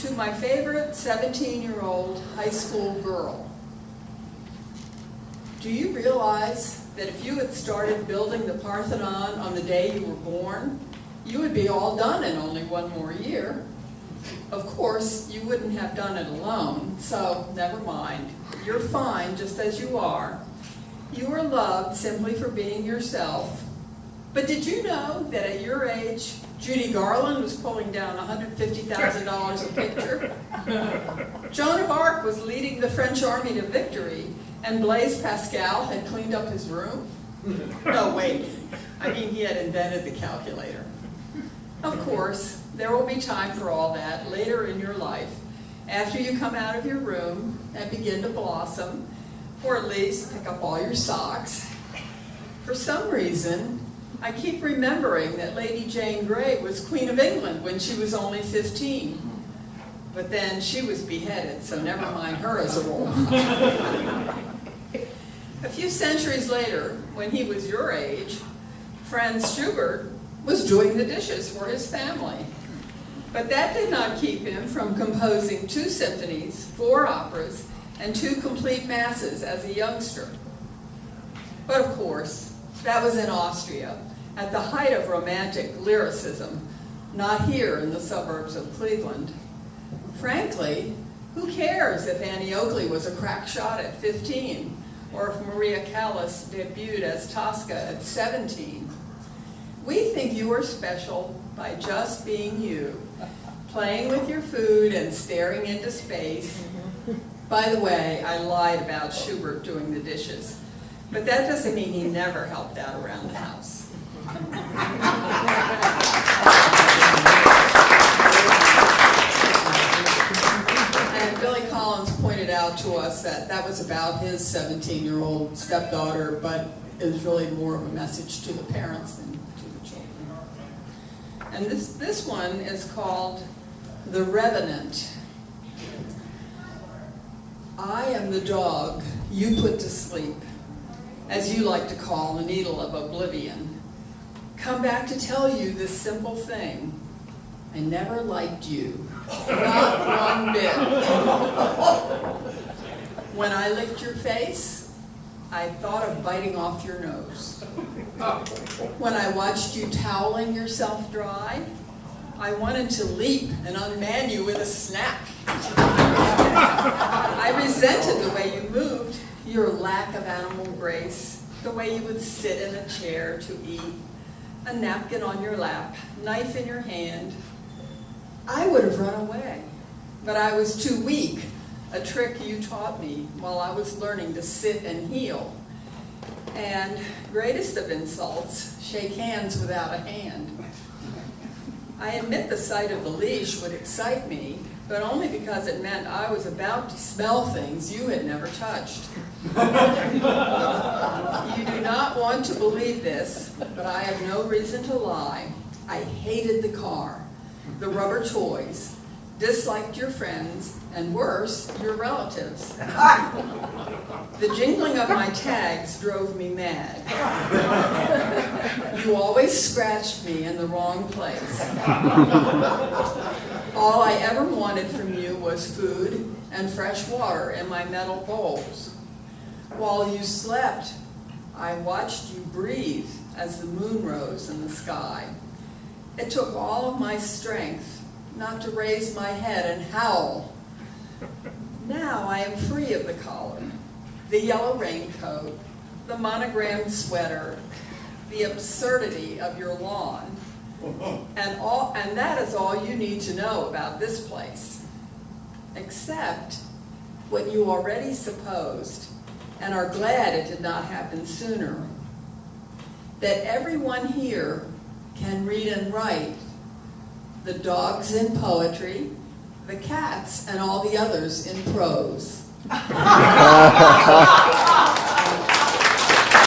to my favorite 17-year-old high school girl. Do you realize that if you had started building the Parthenon on the day you were born, you would be all done in only one more year? Of course, you wouldn't have done it alone, so never mind. You're fine just as you are. You are loved simply for being yourself. But did you know that at your age, Judy Garland was pulling down $150,000 a picture? Joan of Arc was leading the French army to victory, and Blaise Pascal had cleaned up his room? No, wait. I mean, he had invented the calculator. Of course, there will be time for all that later in your life, after you come out of your room and begin to blossom, or at least pick up all your socks. For some reason, I keep remembering that Lady Jane Grey was Queen of England when she was only 15. But then she was beheaded, so never mind her as a role model. A few centuries later, when he was your age, Franz Schubert was doing the dishes for his family. But that did not keep him from composing 2 symphonies, 4 operas, and 2 complete masses as a youngster. But of course, that was in Austria, at the height of romantic lyricism, not here in the suburbs of Cleveland. Frankly, who cares if Annie Oakley was a crack shot at 15, or if Maria Callas debuted as Tosca at 17? We think you are special by just being you, playing with your food and staring into space. By the way, I lied about Schubert doing the dishes, but that doesn't mean he never helped out around the house. And Billy Collins pointed out to us that that was about his 17-year-old stepdaughter, but it was really more of a message to the parents than to the children. And this one is called The Revenant. I am the dog you put to sleep, as you like to call the needle of oblivion. Come back to tell you this simple thing. I never liked you, not one bit. When I licked your face, I thought of biting off your nose. When I watched you toweling yourself dry, I wanted to leap and unman you with a snap. I resented the way you moved, your lack of animal grace, the way you would sit in a chair to eat, a napkin on your lap, knife in your hand. I would have run away, but I was too weak, a trick you taught me while I was learning to sit and heel. And greatest of insults, shake hands without a hand. I admit the sight of the leash would excite me, but only because it meant I was about to smell things you had never touched. You do not want to believe this, but I have no reason to lie. I hated the car, the rubber toys, disliked your friends, and worse, your relatives. The jingling of my tags drove me mad. You always scratched me in the wrong place. All I ever wanted from you was food and fresh water in my metal bowls. While you slept, I watched you breathe as the moon rose in the sky. It took all of my strength not to raise my head and howl. Now I am free of the collar, the yellow raincoat, the monogrammed sweater, the absurdity of your lawn, and that is all you need to know about this place, except what you already supposed, and are glad it did not happen sooner, that everyone here can read and write, the dogs in poetry, the cats and all the others in prose.